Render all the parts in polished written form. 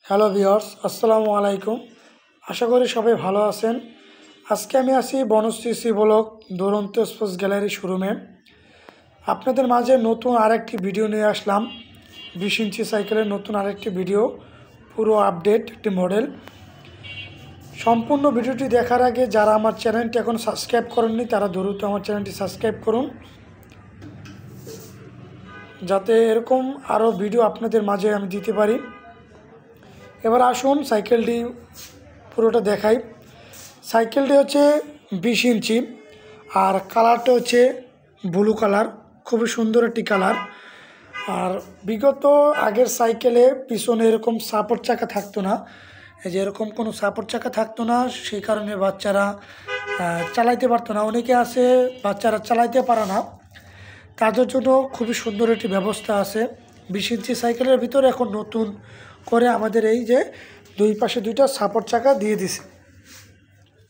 Hello viewers, আসসালামু আলাইকুম। আশা করি সবাই ভালো আছেন। আজকে আমি আছি বনশ্রী সি ব্লক দুরন্ত স্পোর্টস গ্যালারি শোরুমে। আপনাদের মাঝে নতুন আরেকটি ভিডিও নিয়ে আসলাম। 20 ইঞ্চি সাইকেলের নতুন আরেকটি ভিডিও, পুরো আপডেট একটি মডেল। সম্পূর্ণ ভিডিওটি দেখার আগে যারা আমার চ্যানেলটি এখন সাবস্ক্রাইব করেননি তারা দ্রুত আমার চ্যানেলটি সাবস্ক্রাইব করুন, যাতে এরকম আরও ভিডিও আপনাদের মাঝে আমি দিতে পারি। এবার আসুন সাইকেলটি পুরোটা দেখাই। সাইকেলটি হচ্ছে 20 ইঞ্চি আর কালারটা হচ্ছে ব্লু কালার, খুবই সুন্দর একটি কালার। আর বিগত আগের সাইকেলে পিছনে এরকম সাপোর্ট চাকা থাকতো না, এই যে এরকম কোনো সাপোর্ট চাকা থাকতো না, সেই কারণে বাচ্চারা চালাইতে পারতো না। অনেকে আছে বাচ্চারা চালাইতে পারে না, তাদের জন্য খুবই সুন্দর একটি ব্যবস্থা আছে। 20 ইঞ্চি সাইকেলের ভিতরে এখন নতুন করে আমাদের এই যে দুই পাশে দুইটা সাপোর্ট চাকা দিয়ে দিছে,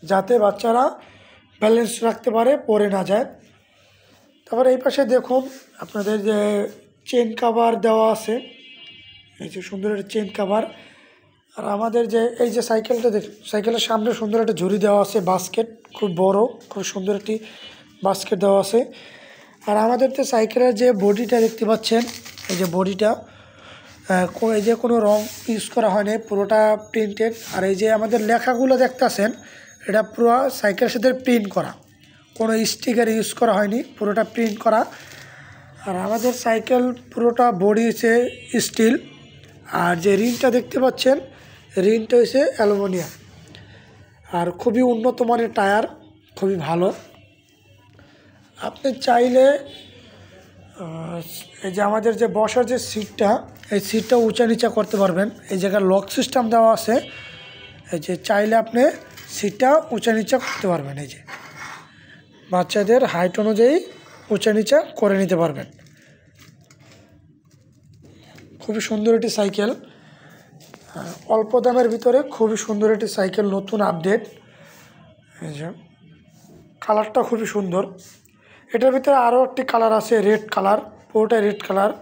যাতে বাচ্চারা ব্যালেন্স রাখতে পারে, পড়ে না যায়। তারপর এই পাশে দেখুন আপনাদের যে চেন কাভার দেওয়া আছে, এই যে সুন্দর একটা চেন কাভার। আর আমাদের যে এই যে সাইকেলটা দেখুন, সাইকেলের সামনে সুন্দর একটা ঝুড়ি দেওয়া আছে, বাস্কেট খুব বড়, খুব সুন্দর একটি বাস্কেট দেওয়া আছে। আর আমাদের তো সাইকেলের যে বডিটা দেখতে পাচ্ছেন, এই যে বডিটা এই যে কোনো রং ইউজ করা হয়নি, পুরোটা প্রিন্টেড। আর এই যে আমাদের লেখাগুলো দেখতেছেন, এটা পুরো সাইকেলের সাথে প্রিন্ট করা, কোনো স্টিকার ইউজ করা হয়নি, পুরোটা প্রিন্ট করা। আর আমাদের সাইকেল পুরোটা বডি হচ্ছে স্টিল। আর যে রিংটা দেখতে পাচ্ছেন, রিংটা হচ্ছে অ্যালুমিনিয়াম। আর খুবই উন্নত মানের টায়ার, খুবই ভালো। আপনি চাইলে এই যে আমাদের যে বসার যে সিটটা, এই সিটটা উঁচা নিচা করতে পারবেন। এই জায়গায় লক সিস্টেম দেওয়া আছে, এই যে চাইলে আপনি সিটটা উঁচা নিচা করতে পারবেন। এই যে বাচ্চাদের হাইট অনুযায়ী উঁচা নিচা করে নিতে পারবেন। খুবই সুন্দর একটি সাইকেল, অল্প দামের ভিতরে খুবই সুন্দর একটি সাইকেল, নতুন আপডেট। এই যে কালারটা খুবই সুন্দর। এটার ভিতরে আরও একটি কালার আছে, রেড কালার, পুরোটা রেড কালার।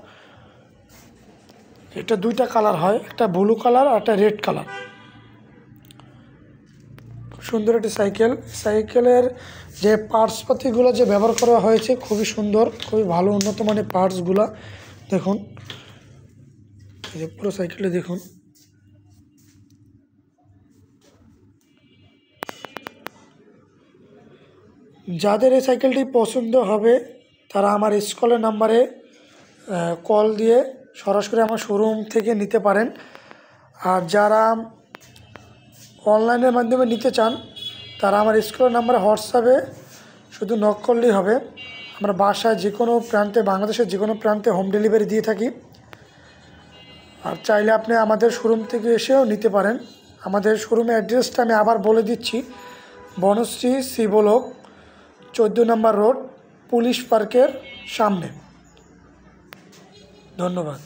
এটা দুইটা কালার হয়, একটা ব্লু কালার আর একটা রেড কালার। সুন্দর একটি সাইকেল। সাইকেলের যে পার্টসপাতিগুলো যে ব্যবহার করা হয়েছে খুবই সুন্দর, খুবই ভালো উন্নত মানের পার্টসগুলো দেখুন। এই যে পুরো সাইকেলটা দেখুন। যাদের এই সাইকেলটি পছন্দ হবে তারা আমার স্কলের নাম্বারে কল দিয়ে সরাসরি আমার শোরুম থেকে নিতে পারেন। আর যারা অনলাইনের মাধ্যমে নিতে চান তারা আমার স্কলের নাম্বারে হোয়াটসঅ্যাপে শুধু নক করলেই হবে। আমরা বাসায় যে কোনো প্রান্তে, বাংলাদেশের যে কোনো প্রান্তে হোম ডেলিভারি দিয়ে থাকি। আর চাইলে আপনি আমাদের শোরুম থেকে এসেও নিতে পারেন। আমাদের শোরুমের অ্যাড্রেসটা আমি আবার বলে দিচ্ছি, বনশ্রী সি ব্লক 14 নম্বর রোড, পুলিশ পার্কের সামনে। ধন্যবাদ।